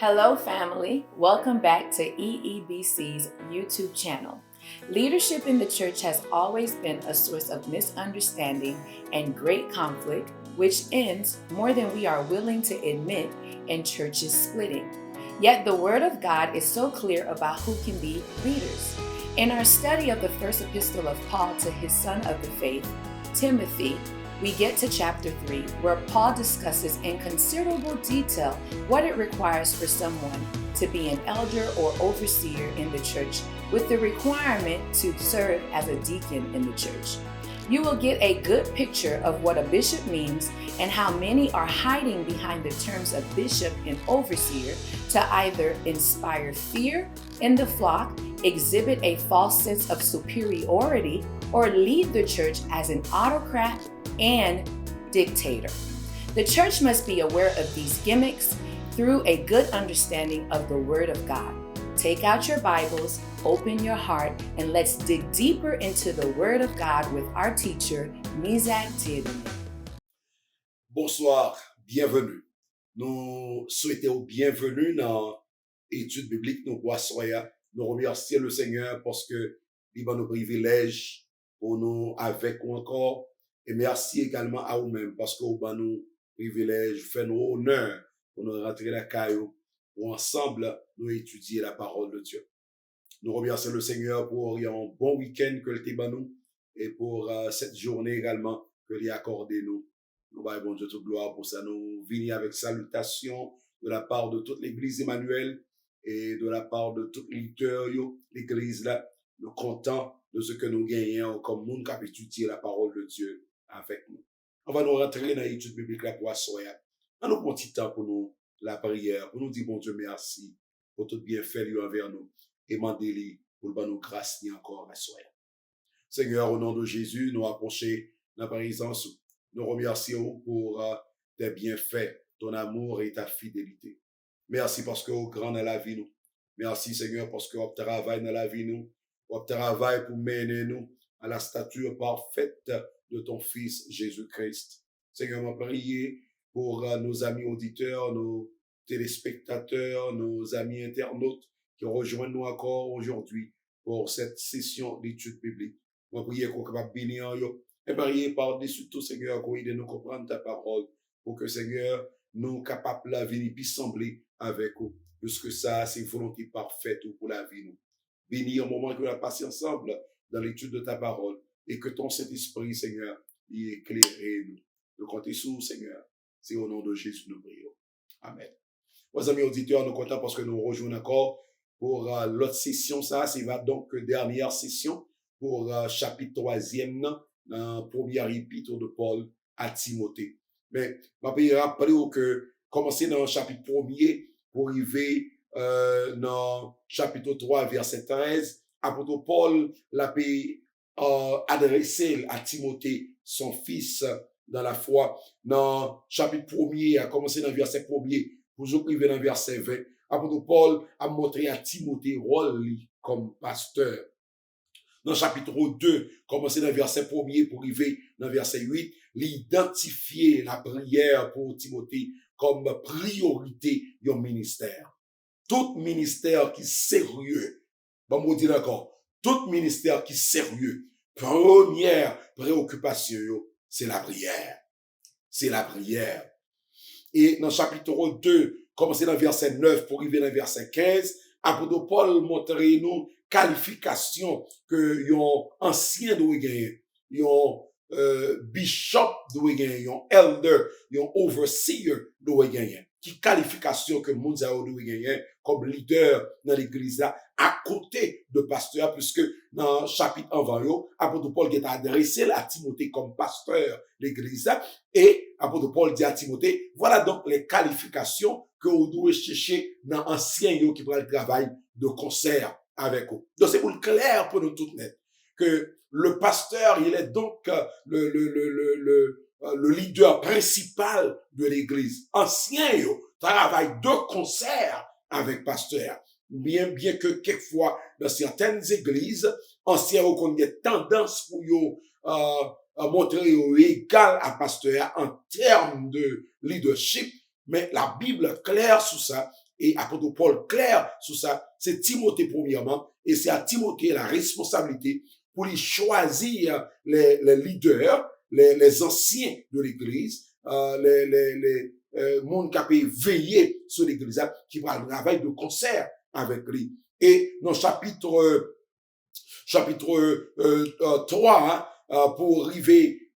Hello, family. Welcome back to EEBC's YouTube channel. Leadership in the church has always been a source of misunderstanding and great conflict, which ends more than we are willing to admit in churches splitting. Yet the Word of God is so clear about who can be leaders. In our study of the first epistle of Paul to his son of the faith, Timothy, we get to chapter 3, where Paul discusses in considerable detail what it requires for someone to be an elder or overseer in the church, with the requirement to serve as a deacon in the church. You will get a good picture of what a bishop means and how many are hiding behind the terms of bishop and overseer to either inspire fear in the flock, exhibit a false sense of superiority, or lead the church as an autocrat and dictator. The church must be aware of these gimmicks through a good understanding of the Word of God. Take out your Bibles, open your heart, and let's dig deeper into the Word of God with our teacher, Mizak Diedemi. Bonsoir, bienvenue. Nous souhaitons bienvenue dans l'étude biblique nous croissons. Nous remercions le Seigneur parce que il va nous privilège pour nous avec nous encore. Et merci également à vous-même parce que vous va nous privilège, fait nous honneur pour nous rentrer la caillou pour ensemble nous étudier la parole de Dieu. Nous remercions le Seigneur pour un bon week-end que le Téba nous et pour cette journée également que l'il a accordé nous. Nous voyons bon Dieu toute gloire pour ça. Nous venons avec salutation de la part de toute l'église Emmanuel et de la part de toute l'église là. Nous contents de ce que nous gagnons comme monde qui a étudié la parole de Dieu avec nous. On va nous rentrer dans l'étude biblique la poisson. On nous prend un petit temps pour nous la prière, pour nous dire bon Dieu merci pour tout bienfait lui envers nous et demander pour nous grâce ni encore à soi. Seigneur, au nom de Jésus, nous approcher la présence. Nous remercions pour tes bienfaits, ton amour et ta fidélité. Merci parce que au grand dans la vie nous. Merci Seigneur parce que tu travailles dans la vie nous. Tu travailles pour mener nous à la stature parfaite de ton Fils Jésus-Christ. Seigneur, m'a prié pour nos amis auditeurs, nos téléspectateurs, nos amis internautes qui rejoignent nous encore aujourd'hui pour cette session d'études bibliques. M'a prié qu'on capable bénir yo. Et prier par-dessus tout, Seigneur, qu'on aide nous comprendre ta parole pour que, Seigneur, nous capables de venir puis sembler avec vous. Puisque ça, c'est une volonté parfaite pour la vie nous. Bénis au moment que nous passons ensemble dans l'étude de ta parole et que ton Saint-Esprit, Seigneur, y éclaire nous. Nous comptons sur, Seigneur. C'est au nom de Jésus nous prions. Amen. Mes amis auditeurs, nous comptons parce que nous rejoignons encore pour l'autre session. Ça, c'est donc dernière session pour chapitre 3e dans premier épître de Paul à Timothée. Mais je vais rappeler que commencer dans le chapitre 1er pour arriver dans chapitre 3, verset 13, apôtre Paul l'a adressé à Timothée, son fils dans la foi. Dans chapitre 1er, à commencer dans le verset 1er, pour arriver dans le verset 20, apôtre Paul a montré à Timothée rôle comme pasteur. Dans le chapitre 2, commencer dans le verset 1er pour arriver dans le verset 8, l'identifier la prière pour Timothée comme priorité du ministère. Tout ministère qui est sérieux, bon, on dit d'accord, tout ministère qui est sérieux, première préoccupation, c'est la prière. C'est la prière. Et dans le chapitre 2, commencer dans le verset 9 pour arriver dans le verset 15, apôtre Paul montre nous qualification que yon ancien doit gagner, yon bishop doit gagner, yon elder, yon overseer doit gagner. Qui qualification que Mounzao doit gagner comme leader dans l'église là, à côté de pasteur, puisque dans le chapitre avant, apôtre Paul qui est adressé à Timothée comme pasteur de l'église là, et apôtre Paul dit à Timothée, voilà donc les qualifications que vous devez chercher dans ancien qui prend le travail de concert avec vous. Donc c'est pour le clair pour nous toutes net que le pasteur, il est donc le leader principal de l'église. Ancien travaille de concert avec pasteur. Bien que quelquefois dans certaines églises, anciens ont une tendance pour montrer égal à pasteur en termes de leadership, mais la Bible est claire sur ça. et apôtre Paul clair sur ça, c'est Timothée premièrement, et c'est à Timothée la responsabilité pour lui choisir les leaders, les anciens de l'Église, les monde qui a pu veiller sur l'Église, qui va travailler de concert avec lui. Et dans chapitre 3, pour arriver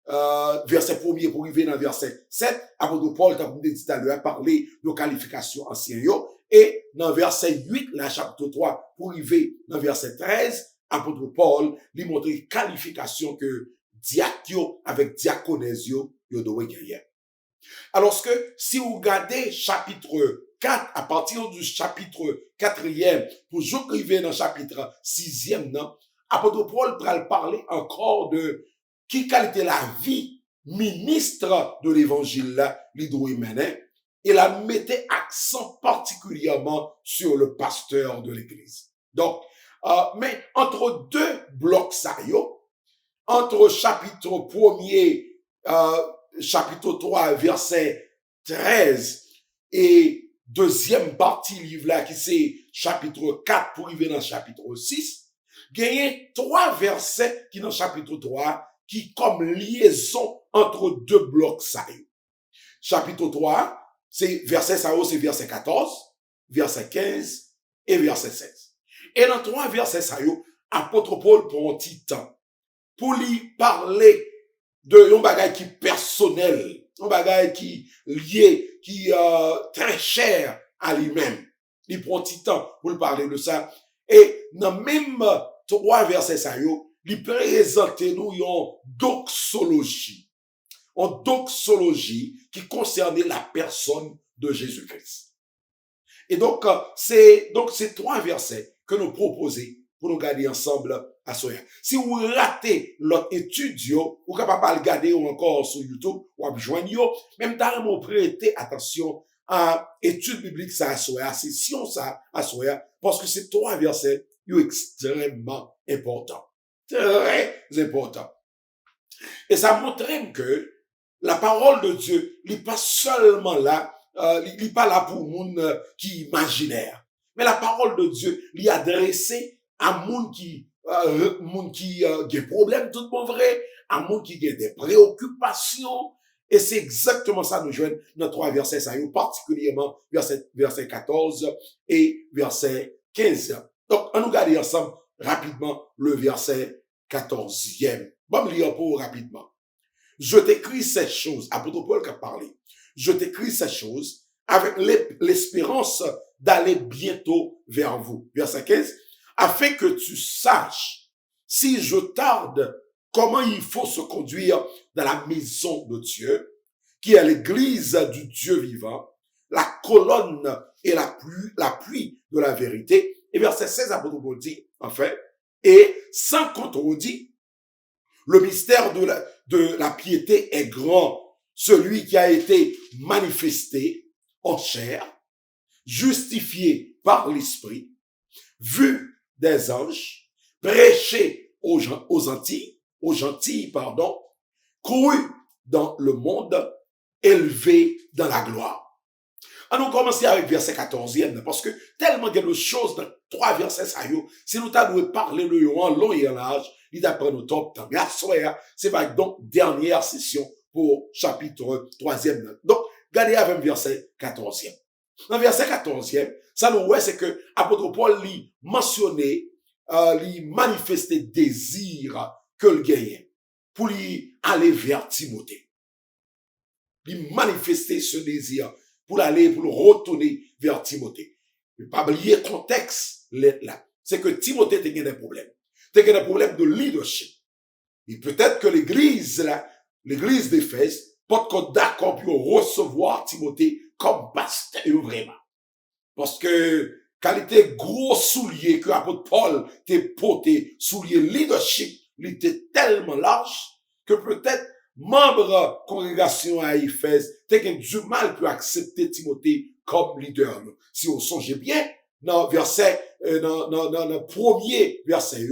verset 1er pour arriver dans verset 7, apôtre Paul, comme je dit tout à l'heure, a parlé de qualification ancienne. Et dans verset 8, la chapitre 3, pour arriver dans verset 13, apôtre Paul lui montre qualification que diactio avec diaconésio, yo doit gagner. Alors que si vous regardez chapitre 4, à partir du chapitre 4e, pour arriver dans le chapitre 6e, apôtre Paul va parler encore de qui qualité la vie ministre de l'évangile là, l'hydroïménée, et la mettait accent particulièrement sur le pasteur de l'église. Donc, mais entre deux blocs ça, entre chapitre 1er, chapitre 3, verset 13, et deuxième partie livre là, qui c'est chapitre 4 pour arriver dans le chapitre 6, gagner 3 versets qui dans le chapitre 3, qui comme liaison entre deux blocs ça. Chapitre 3, c'est verset 14, verset 15 et verset 16. Et dans 3 versets ça, apôtre Paul prend un petit temps pour lui parler de un bagage qui personnel, un bagage qui lié, qui très cher à lui-même. Il prend un petit temps pour lui parler de ça. Et dans même 3 versets ça, il présente nous une doxologie. Une doxologie qui concernait la personne de Jésus-Christ. Et donc, c'est 3 versets que nous proposons pour nous garder ensemble à Soya. Si vous ratez l'autre étude, vous ne pouvez pas le garder encore sur YouTube ou à joindre, même temps, vous prêtez attention à l'étude biblique ça à Soya, c'est science ça à Soya, parce que ces 3 versets sont extrêmement importants. Très important. Et ça montre que la parole de Dieu n'est pas seulement là, il n'est pas là pour monde qui est imaginaire. Mais la parole de Dieu est adressée à monde qui a des problèmes, tout bon vrai, à monde qui a des préoccupations. Et c'est exactement ça nous joignent dans 3 versets, ça y particulièrement verset 14 et verset 15. Donc, on nous garde ensemble rapidement le verset 14e. Bon, lire pour rapidement. Je t'écris ces choses, apôtre Paul qui a parlé. Je t'écris ces choses avec l'espérance d'aller bientôt vers vous. Verset 15. Afin que tu saches, si je tarde, comment il faut se conduire dans la maison de Dieu, qui est l'église du Dieu vivant, la colonne et l'appui de la vérité. Et verset 16, apôtre Paul dit, enfin, et sans contredit, le mystère de la piété est grand, celui qui a été manifesté en chair, justifié par l'esprit, vu des anges, prêché aux gentils, cru dans le monde, élevé dans la gloire. On commencer avec verset 14e, parce que tellement il y a de choses dans 3 versets, si nous t'avons parlé le en long et en large, il t'apprend au top temps. Mais à soir, c'est donc dernière session pour chapitre 3e. Donc, regardez avec verset 14e. Dans verset 14e, ça nous voit, c'est que apôtre Paul lui mentionnait, lui manifestait désir que le gagnait pour lui aller vers Timothée. Lui manifester ce désir pour aller, pour le retourner vers Timothée. Ne pas oublier le contexte là. C'est que Timothée a des problèmes. Il a des problèmes de leadership. Et peut-être que l'église là, l'église d'Éphèse, pas d'accord pour recevoir Timothée comme pasteur vraiment. Parce que, qualité gros soulier que l'apôtre Paul t'est porté, soulier leadership, il était tellement large que peut-être membre congrégation à Éphèse, t'as du mal pour accepter Timothée comme leader. Si on songe bien, dans verset, dans le premier verset,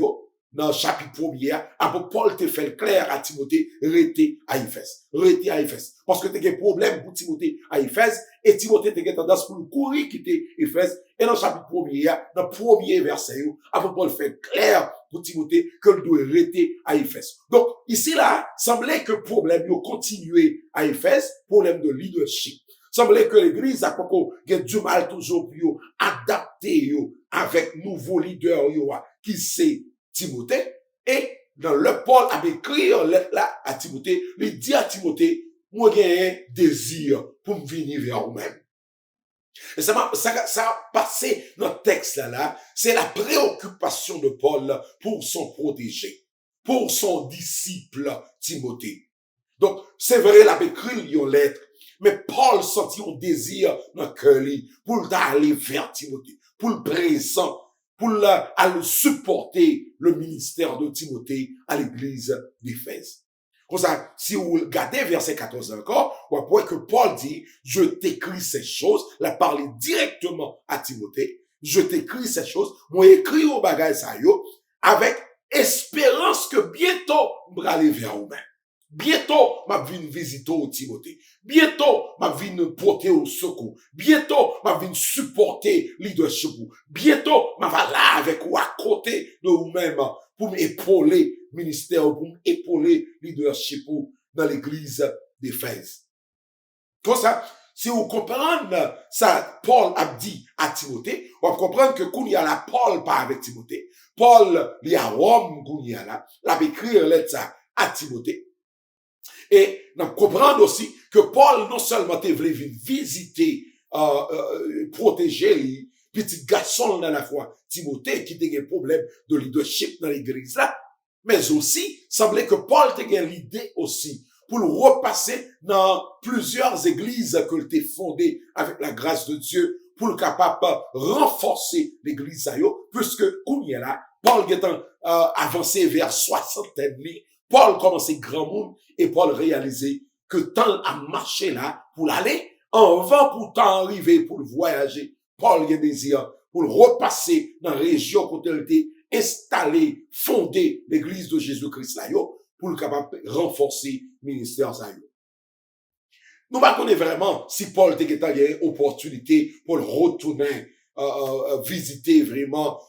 dans le chapitre 1er, après Paul te fait clair à Timothée, rester à Éphèse. Rester à Éphèse. Parce que tu as des problèmes pour Timothée à Éphèse, et Timothée te tendance pour le courir quitter Éphèse. Et dans le chapitre 1er, dans le premier verset, après Paul fait clair pour Timothée qu'il doit rester à Éphèse. Donc, ici là, semblait que problème, il continuer à Éphèse, problème de leadership. Semblait que l'église a du mal toujours pour adapter avec nouveau leader qui c'est Timothée. Et dans le Paul a écrit là à Timothée, il dit à Timothée, moi j'ai un désir pour me venir vers vous-même. Et ça a passé dans le texte là, c'est la préoccupation de Paul pour son protégé, pour son disciple Timothée. Donc, c'est vrai, il a écrit une lettre, mais Paul sentit un désir dans le cœur pour aller vers Timothée, pour le présent, pour le supporter le ministère de Timothée à l'église d'Éphèse. Comme ça, si vous regardez verset 14 encore, vous voyez que Paul dit, je t'écris ces choses, il a parlé directement à Timothée, je t'écris ces choses, moi écris au bagage ça yo, avec espérance que bientôt, je vais aller vers vous-même. Bientôt, m'a vinn visiter au Timothée. Bientôt, m'a vinn porter au secours. Bientôt, m'a vinn supporter leadership. Bientôt, m'a va là avec ou à côté de vous-même pour m'épauler ministère, pour m'épauler leadership dans l'église d'Éphèse. Comme ça, si vous comprenez ça, Paul a dit à Timothée, on va comprendre que quand il y a là, Paul pas avec Timothée. Paul, il y a Rome, quand il y a là, il a écrit une lettre à Timothée. Et nous comprenons aussi que Paul non seulement voulait visiter, protéger les petits garçons dans la foi, Timothée qui avait un problème de leadership dans l'église là, mais aussi, semblait que Paul avait l'idée aussi pour le repasser dans plusieurs églises qu'il a fondées avec la grâce de Dieu, pour le capable renforcer l'église puisque, où il est là, Paul étant avancé vers 60 années, Paul commençait grand monde et Paul réalisait que temps a marché là pour l'aller, en vain pour temps arriver pour le voyager. Paul a désir pour le repasser dans la région où il était installé, fondé l'église de Jésus-Christ là, pour le capable renforcer le ministère ça. Nous ne connaissons pas vraiment si Paul était une opportunité pour le retourner, visiter vraiment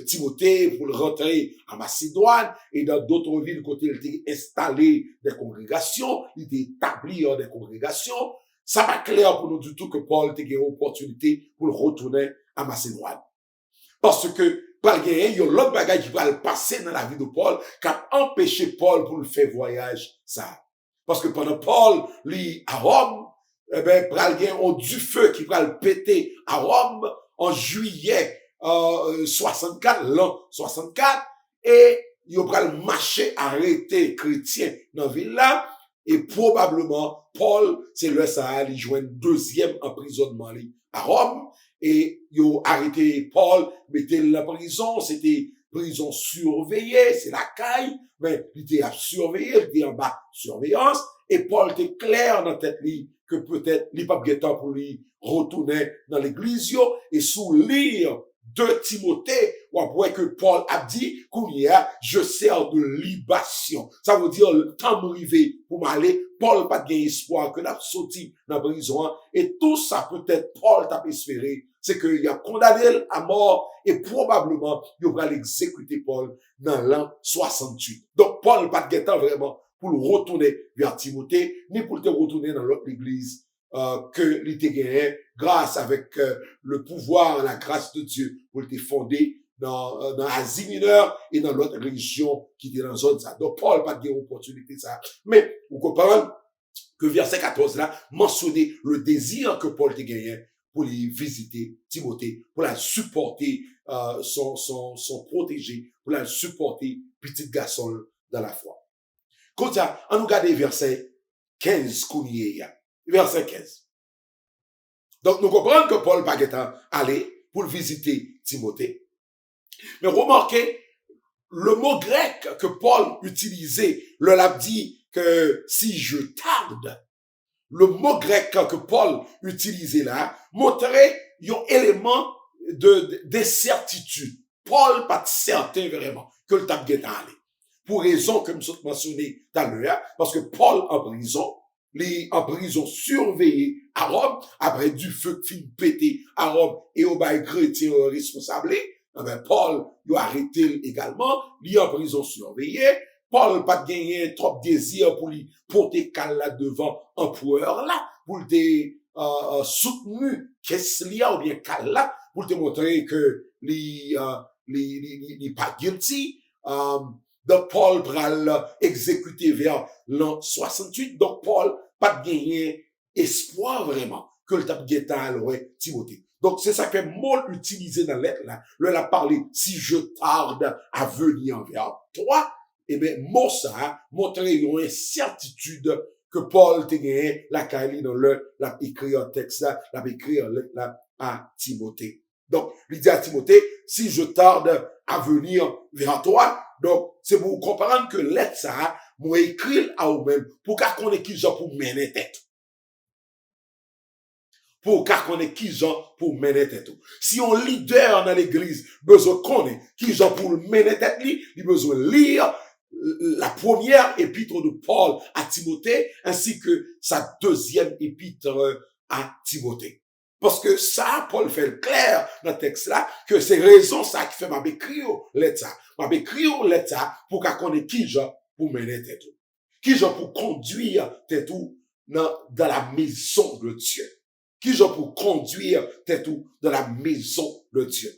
Timothée pour le rentrer à Macédoine et dans d'autres villes côté il était installé des congrégations, il était établi des congrégations. Ça pas clair pour nous du tout que Paul était une opportunité pour le retourner à Macédoine. Parce que il y a l'autre bagage qui va le passer dans la vie de Paul qui a empêché Paul pour le faire voyage ça. Parce que pendant Paul, lui, à Rome, eh ben, pral gen on du feu qui va le péter à Rome en juillet 64, l'an 64, et il va le marcher arrêté chrétien dans la ville là, et probablement Paul, c'est le ça, il joue un deuxième emprisonnement à Rome, et il a arrêté Paul, mettait la prison, c'était prison surveillée, c'est la caille, mais il était à surveiller, il était en bas surveillance, et Paul était clair dans tête lui que peut-être il pas de temps pour lui retourner dans l'église et sous lire de Timothée, on voit que Paul a dit qu'on y a, je sers de libation. Ça veut dire le temps m'arriver pour m'aller, Paul pas de espoir que n'a sorti dans la prison, et tout ça peut-être Paul t'a espéré, c'est qu'il a condamné à mort et probablement il va l'exécuter Paul dans l'an 68. Donc Paul pas de temps vraiment pour le retourner vers Timothée, ni pour le retourner dans l'autre église que l'était gagné grâce avec le pouvoir, la grâce de Dieu pour le fondé dans Asie mineure et dans l'autre région qui était dans la zone ça. Donc Paul pas de opportunité ça. Mais vous comprenez que verset 14 là mentionnait le désir que Paul était gagné pour les visiter Timothée, pour la supporter son protégé, pour la supporter petit garçon dans la foi. Quand ça, on nous regarde verset 15 qu'on y est. Verset 15. Donc, nous comprenons que Paul pas allé pour visiter Timothée. Mais remarquez, le mot grec que Paul utilisait, le l'a dit que si je tarde, le mot grec que Paul utilisait là, montrait un élément d'incertitude. Paul pas certain vraiment que le tape est allé. Pour raison que je mentionné tout à l'heure, parce que Paul en prison surveillé à Rome, après du feu qui fin pété à Rome et au bail chrétien responsable, Paul il a arrêté également, il est en prison surveillé. Paul pas gagné trop de désir pour lui porter cal là devant empereur là, pour te soutenu qu'est-ce qu'il y a ou bien cal là, pour te montrer que il pas guilty. Donc Paul pral exécuté vers l'an 68. Donc Paul pas gagné espoir vraiment que le tape guetan aurait Timothée. Donc c'est ça que Paul utilisé dans lettre là. Le a parlé si je tarde à venir vers toi. Eh bien, mot ça montrer une incertitude que Paul te gagné la Kali dans l'a écrit en texte là, l'a écrit en lettre là à Timothée. Donc, il dit à Timothée, si je tarde à venir vers toi, donc, c'est pour comprendre que lettre ça, moi écrit à vous-même, pour qu'on ait qui genre pour mener tête. Pour qu'on ait qui genre pour mener tête. Si on leader dans l'église, besoin qu'on ait qui genre pour mener tête, il besoin lire la première épître de Paul à Timothée, ainsi que sa deuxième épître à Timothée. Parce que ça, Paul fait le clair dans le texte là, que c'est raison ça qui fait m'a écrire lettre ça. M'a écrire lettre ça pour qu'on ait qui genre pour mener tête. Qui genre pour conduire tête dans la maison de Dieu. Qui genre pour conduire tête dans la maison de Dieu.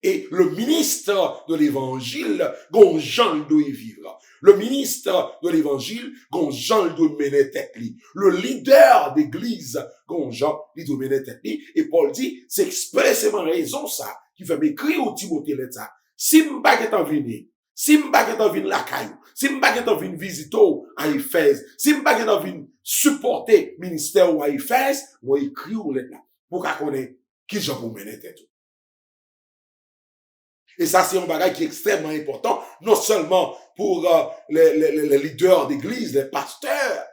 Et le ministre de l'évangile, gon Jean doit y vivre. Le ministre de l'évangile, gon Jean doit mener tête li. Le leader d'église, gon Jean, il doit mener tête li. Et Paul dit, c'est expressément raison ça, qui fait m'écrire au Timothée lettre ça. Si m'baguette en venir, si m'baguette en venir la caillou, si m'baguette en venir visiter à Éphèse, si m'baguette en venir supporter ministère ou à Éphèse, moi écrire au lettre là. Pour qu'on ait qui Jean pour mener tête. Et ça, c'est un bagage qui est extrêmement important, non seulement pour les leaders d'église, les pasteurs,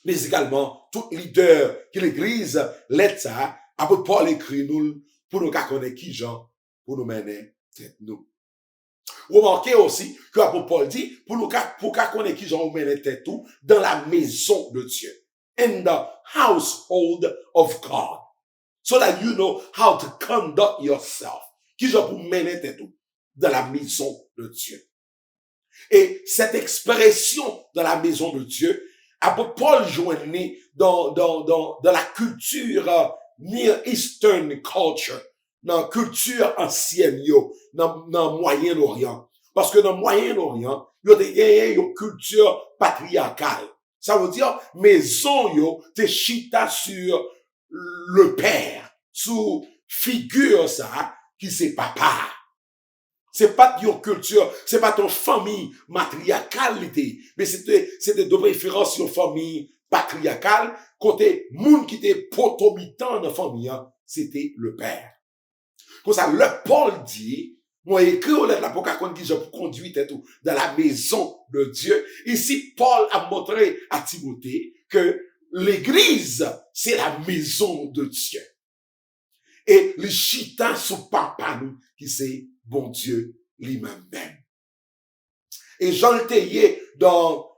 mais également tout leader qui l'église l'aide ça, après Paul écrit nous, pour nous connaître qui Jean, pour nous mener tête nous. Remarquez aussi que l'apôtre Paul dit, pour connaître qui Jean, nous mener tête tout, dans la maison de Dieu. In the household of God. So that you know how to conduct yourself. Qui genre pour mener tête dans la maison de Dieu. Et cette expression dans la maison de Dieu, apôtre Paul joignait dans la culture Near Eastern culture, dans la culture ancienne dans Moyen-Orient. Parce que dans Moyen-Orient, il y a une culture patriarcale. Ça veut dire maison te chita sur le père, sous figure ça qui c'est papa. C'est pas ton culture, c'est pas ton famille matriarcalité, mais c'était de préférence une famille patriarcale, côté monde qui était potomitan dans la famille, c'était le père. Comme ça, le Paul dit, moi écrit au lettre là pour qu'on dise pour conduire tout dans la maison de Dieu. Ici, Paul a montré à Timothée que l'église, c'est la maison de Dieu. Et les chita sous papa nous, qui c'est bon Dieu lui-même. Et Jean le Théier dans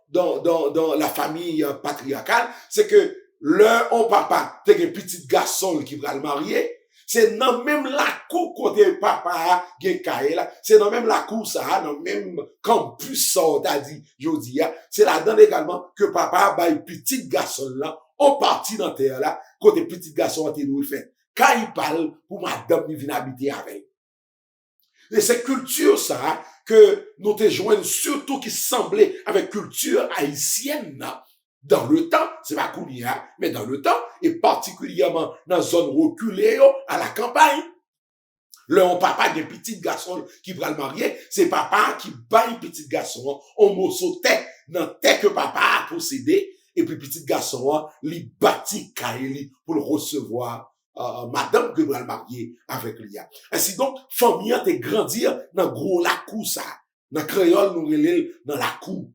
la famille patriarcale, c'est que on papa, t'es un petit garçon qui va le marier, c'est dans même la cour côté papa, c'est dans même la cour ça, dans même campus ça, t'as dit, jodi, c'est là-dedans également que papa baille petit garçon là, on partit dans terre là, côté petit garçon, t'es nous fait. Quand il parle pour madame qui vient habiter avec. Et c'est culture ça que nous te joignons surtout qui semblait avec culture haïtienne dans le temps, c'est pas Kounia, mais dans le temps, et particulièrement dans la zone reculée à la campagne. Le papa des petits garçons qui va le marier, c'est papa qui baille petit garçon, on morceau tête, dans tête que papa a possédé, et puis petit garçon, li bâti kaili pour le recevoir. Madame que va le marier avec lui. Ainsi donc, famille te grandir dans gros la cou ça. Dans créole, nous relève dans la cou.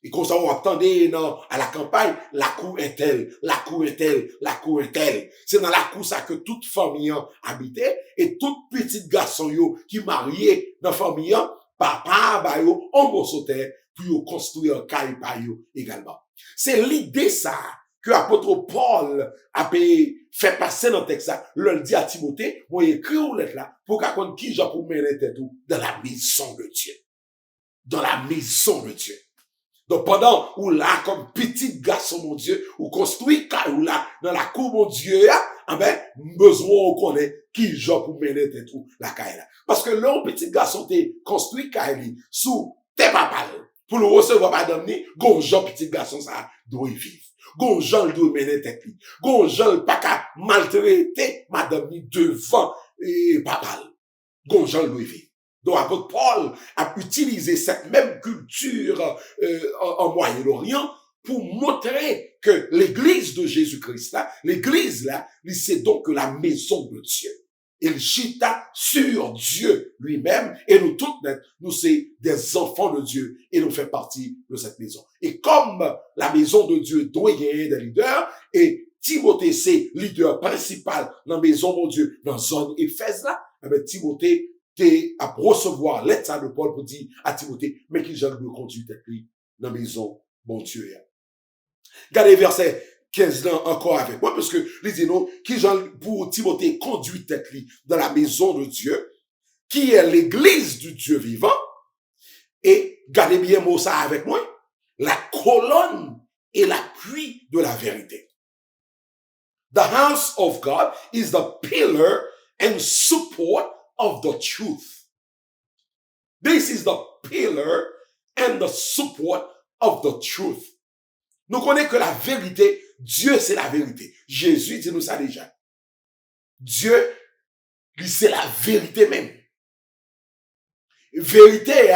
Et comme ça, on attendait à la campagne, la cour est telle, la cour est telle, la cour est telle. C'est dans la cour ça que toute famille habitait et tout petit garçon yo qui marié dans la famille, papa ba yo, on va sauter pour construire un caille pa yo également. C'est l'idée ça que l'apôtre Paul a fait passer dans le texte ça. Le dit à Timothée, moi écrit ou lettre là pour qu'on connaisse qui j'ai pour mener tête dans la maison de Dieu. Dans la maison de Dieu. Donc, pendant ou là, comme petit garçon, mon Dieu, ou construit ou là, dans la cour, mon Dieu, besoin, on connaît qui genre pour mener tes trous, la caille là. Parce que là, petit garçon, t'es construit caille sous tes papas, pour le recevoir, madame, gonjan, petit garçon, ça, doit y vivre. Gonjan, doit mener tête li. Gonjan, pas qu'à maltraiter, madame, devant, papa. Gonjan, doit y vivre. Donc, l'apôtre Paul a utilisé cette même culture en Moyen-Orient pour montrer que l'église de Jésus-Christ, là, l'église, là, c'est donc la maison de Dieu. Il chita sur Dieu lui-même et nous toutes, nous c'est des enfants de Dieu et nous faisons partie de cette maison. Et comme la maison de Dieu doit gagner des leaders et Timothée c'est leader principal dans la maison de Dieu dans la zone Éphèse là, Timothée à recevoir lettre de Paul pour dire à Timothée, mais qui j'en doit conduire lui dans la maison, bon Dieu. Regardez verset 15 là encore avec moi, parce que, les dit non, qui j'en pour Timothée conduit lui dans la maison de Dieu, qui est l'église du Dieu vivant, et gardez bien mot ça avec moi, la colonne et l'appui de la vérité. The house of God is the pillar and support of the truth. This is the pillar and the support of the truth. Nous connaissons que la vérité, Dieu c'est la vérité. Jésus dit nous ça déjà. Dieu, lui c'est la vérité même. Vérité,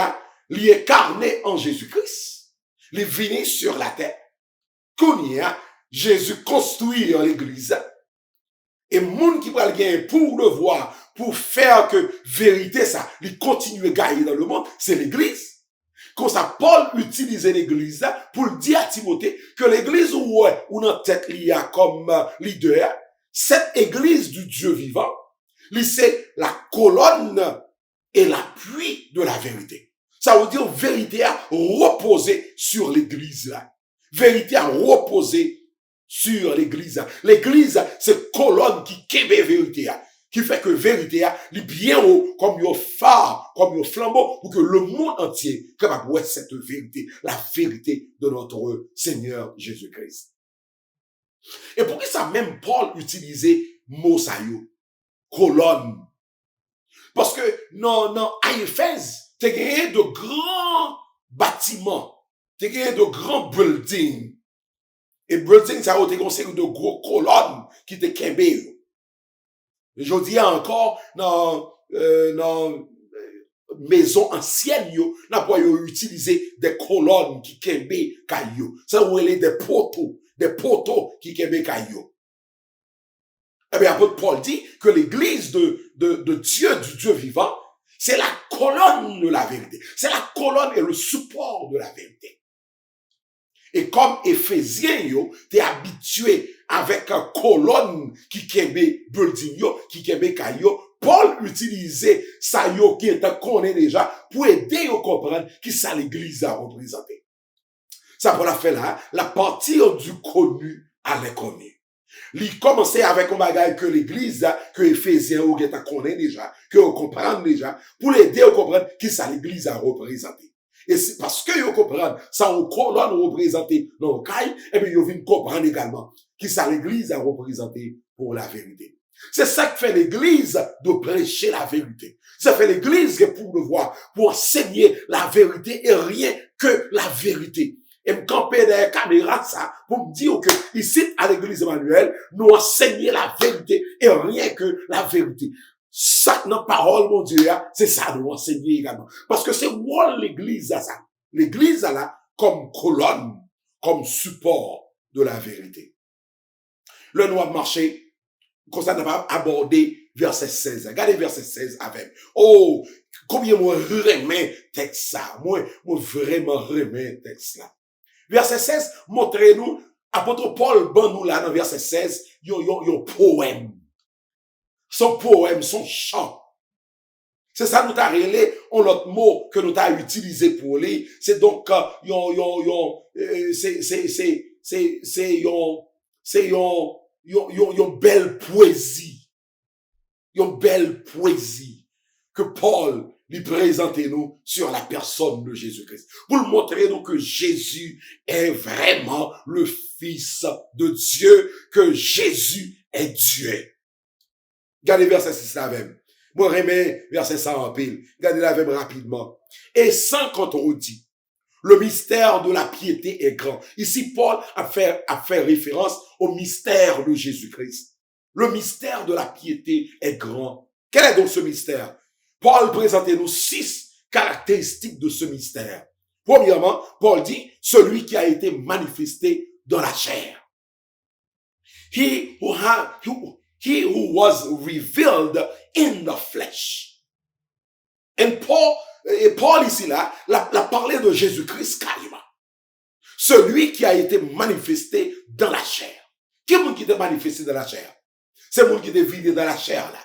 lui est incarné en Jésus-Christ. Il est venu sur la terre. Qu'on y a, Jésus construit l'église. Et monde qui va le gagner pour le voir, pour faire que vérité ça, il continue à gagner dans le monde, c'est l'église. Comme ça, Paul utilise l'église pour dire à Timothée que l'église où notre tête il y a comme leader, cette église du Dieu vivant, c'est la colonne et l'appui de la vérité. Ça veut dire vérité a reposé sur l'église là. Vérité a reposé sur l'église. L'église, c'est colonne qui kebe vérité, qui fait que vérité est bien haut, comme un phare, comme un flambeau, pour que le monde entier capable voir cette vérité, la vérité de notre Seigneur Jésus-Christ. Et pourquoi ça même Paul utilisait mot ça yo, colonne? Parce que non, à Éphèse, t'as gagné de grands bâtiments, t'as gagné de grands buildings. Et building, ça a été conseillé de gros colonnes qui étaient kembe. Je dis encore, dans maison ancienne, n'a pas utilisé des colonnes qui kembe kayo. Ça, où est des poteaux qui kembe kayo. Eh bien, apôtre Paul dit que l'église de Dieu, du Dieu vivant, c'est la colonne de la vérité. C'est la colonne et le support de la vérité. Et comme Éphésiens, t'es habitué avec une colonne qui kembe building yo, qui kembe kayo, Paul utilisait ça yo qui était connaît déjà pour aider à comprendre qui ça l'église a représenté. Ça pour la fait là, la partir du connu à l'inconnu. Il commençait avec un bagage que l'église, que Éphésiens ou qui était connaît déjà, que on comprend déjà, pour l'aider à comprendre qui ça l'église a représenté. Et c'est parce que vous comprenez, ça on colonne représenté dans le caille, et bien vous venez comprendre également qui ça l'église a représenté pour la vérité. C'est ça que fait l'église de prêcher la vérité. Ça fait l'église pour le voir, pour enseigner la vérité et rien que la vérité. Et me camper derrière la caméra, ça, pour me dire que ici, à l'église Emmanuel, nous enseignons la vérité et rien que la vérité. Ça, notre parole, mon Dieu, c'est ça de enseigner également. Parce que c'est où l'église a ça. L'église a là comme colonne, comme support de la vérité. Le noir de marché, comme ça n'a pas abordé verset 16. Regardez verset 16 avec. Oh, combien moi remets texte ça. Moi vraiment remets texte là. Verset 16, montrez-nous, apôtre Paul, ban nous là dans verset 16, yon poème. Son poème, son chant. C'est ça nous t'a relé, on l'autre mot que nous t'a utilisé pour lui. C'est donc, yon belle poésie. Yon belle poésie que Paul lui présente nous sur la personne de Jésus-Christ. Pour le montrer nous que Jésus est vraiment le Fils de Dieu, que Jésus est Dieu. Regardez verset 6 là même. Moi, remets verset 100 en pile. Regardez là même rapidement. Et sans contredit, le mystère de la piété est grand. Ici, Paul a fait référence au mystère de Jésus-Christ. Le mystère de la piété est grand. Quel est donc ce mystère? Paul présente-nous 6 caractéristiques de ce mystère. Premièrement, Paul dit, celui qui a été manifesté dans la chair. He who was revealed in the flesh. Et Paul ici là, l'a parlé de Jésus-Christ carrément. Celui qui a été manifesté dans la chair. Qui est-ce qui était manifesté dans la chair? C'est le monde qui était vidé dans la chair là.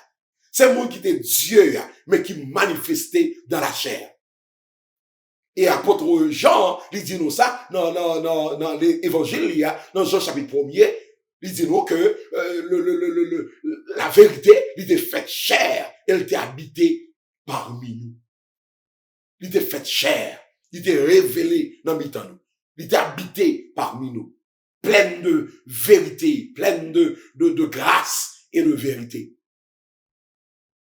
C'est le monde qui était Dieu là, mais qui manifesté dans la chair. Et apôtre Jean, il dit nous ça dans l'évangile, dans Jean chapitre 1er, il dit nous que la vérité, il était faite chair, elle était habitée parmi nous. Il était faite chair, il était révélé dans nous. Il était habité parmi nous, pleine de vérité, pleine de grâce et de vérité.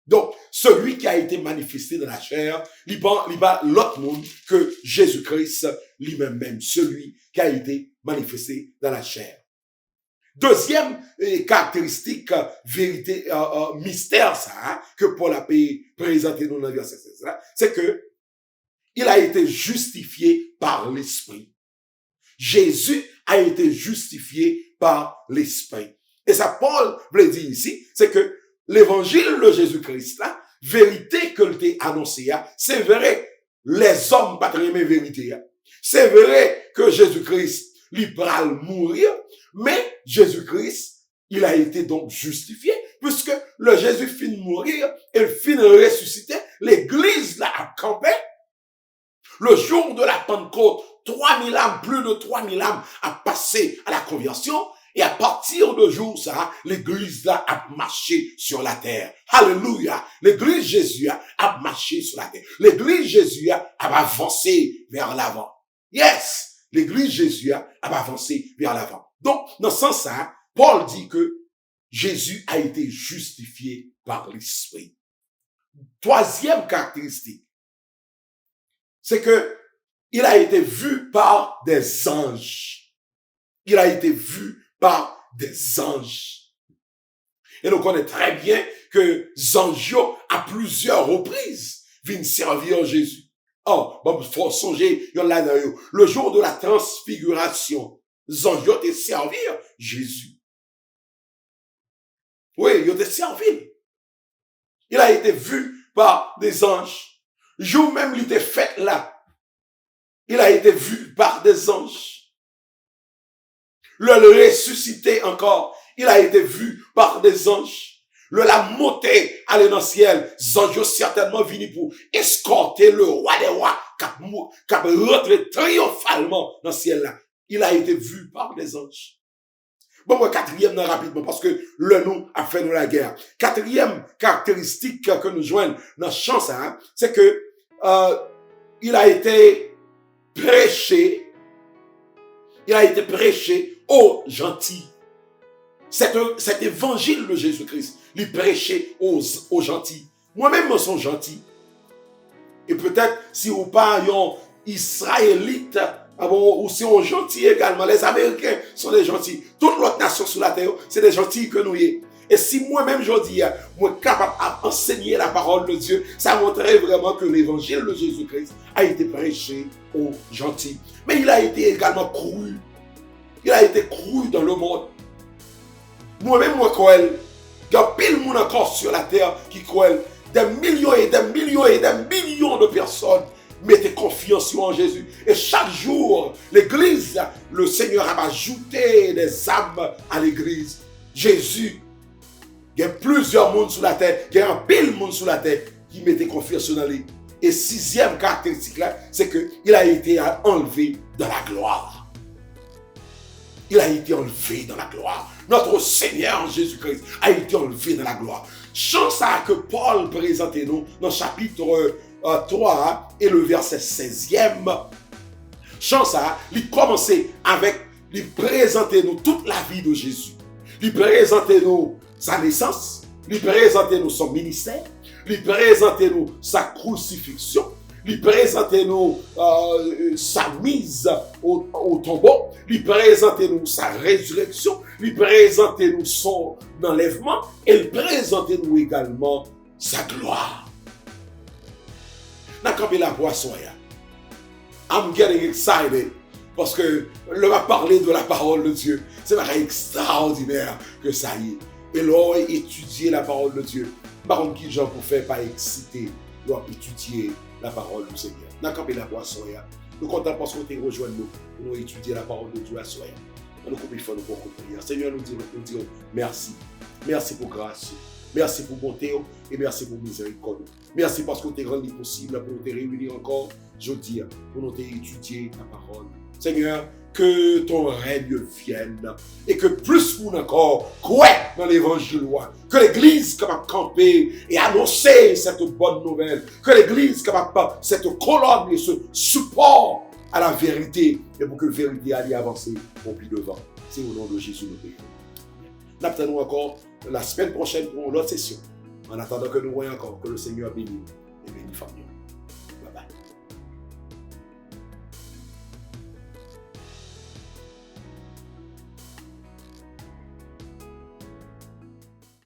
Donc, celui qui a été manifesté dans la chair, il va l'autre monde que Jésus-Christ lui-même, celui qui a été manifesté dans la chair. Deuxième caractéristique, vérité, mystère, ça, que Paul a présenté dans le verset 16, c'est que il a été justifié par l'Esprit. Jésus a été justifié par l'Esprit. Et ça, Paul veut dire ici, c'est que l'évangile de Jésus-Christ, là, vérité que l'était annoncé, c'est vrai, les hommes pas très vérité. C'est vrai que Jésus-Christ, il va mourir, mais Jésus-Christ, il a été donc justifié, puisque le Jésus fin de mourir, et fin de ressusciter, l'église là a campé. Le jour de la Pentecôte, 3000 âmes, plus de 3000 âmes a passé à la conversion, et à partir de jour ça, l'église là a marché sur la terre. Alléluia. L'église Jésus a marché sur la terre. L'église Jésus a avancé vers l'avant. Yes. L'église Jésus a avancé vers l'avant. Donc, dans ce sens-là, Paul dit que Jésus a été justifié par l'Esprit. Troisième caractéristique, c'est que il a été vu par des anges. Il a été vu par des anges. Et nous connaissons très bien que Zangio, à plusieurs reprises, viennent servir Jésus. Oh, bon, faut songer, le jour de la transfiguration, Zangio te servir Jésus. Oui, il te servi. Il a été vu par des anges. Le jour même, il était fait là. Il a été vu par des anges. Le ressuscité encore, il a été vu par des anges. La montée aller dans le ciel, Zanjo certainement venu pour escorter le roi des rois qui a rentré triomphalement dans le ciel là. Il a été vu par des anges. Bon, moi, quatrième, rapidement, parce que le nous a fait nous la guerre. Quatrième caractéristique que nous joignons dans ce chant, c'est que il a été prêché aux gentils. Cet évangile de Jésus-Christ, il prêchait aux gentils. Moi-même, je suis gentil. Et peut-être, si vous parlez israélite, ou si on gentil également, les Américains sont des gentils. Toute l'autre nation sur la terre, c'est des gentils que nous y. Et si moi-même, je dis, moi, capable d'enseigner la parole de Dieu, ça montrerait vraiment que l'évangile de Jésus-Christ a été prêché aux gentils. Mais il a été également cru. Il a été cru dans le monde. Moi-même, moi, crois. Il y a pile de monde encore sur la terre qui croit. Des millions et des millions et des millions de personnes mettez confiance en Jésus. Et chaque jour, l'église, le Seigneur a ajouté des âmes à l'église. Jésus, il y a plusieurs mondes sur la terre, il y a un pile monde sur la terre qui mettait confiance dans lui. Et sixième caractéristique là, c'est qu'il a été enlevé dans la gloire. Il a été enlevé dans la gloire. Notre Seigneur Jésus-Christ a été enlevé dans la gloire. Chance à que Paul présente nous dans le chapitre 3 et le verset 16e. Chance à lui commencer avec lui présenter nous toute la vie de Jésus. Lui présenter nous sa naissance, lui présenter nous son ministère, lui présenter nous sa crucifixion, lui présenter nous sa mise au tombeau, lui présenter nous sa résurrection, lui présenter nous son enlèvement et lui présenter nous également sa gloire. N'a campé la boisson. I'm getting excited parce que l'on va parler de la parole de Dieu. C'est vraiment extraordinaire que ça y est. Et l'on a étudié la parole de Dieu. Par contre, qui gens pour faire pas exciter, l'on a étudié la parole du Seigneur. N'a campé la boisson. Nous comptons parce qu'on t'a rejoint nous. Nous avons étudié la parole de Dieu à soi. Nous coupons pour nous prier. Seigneur, nous disons merci. Merci pour grâce. Merci pour bonté et merci pour miséricorde. Merci parce que tu es rendu possible pour nous réunir encore aujourd'hui, pour nous étudier ta parole. Seigneur, que ton règne vienne et que plus nous encore croient dans l'évangile, que l'église capable de camper et annoncer cette bonne nouvelle, que l'église capable de cette colonne et ce support à la vérité et pour que la vérité aille avancer au plus devant. C'est au nom de Jésus nous prions. Nous attendons encore la semaine prochaine pour l'autre session. En attendant que nous voyons encore que le Seigneur bénisse et bénisse famille.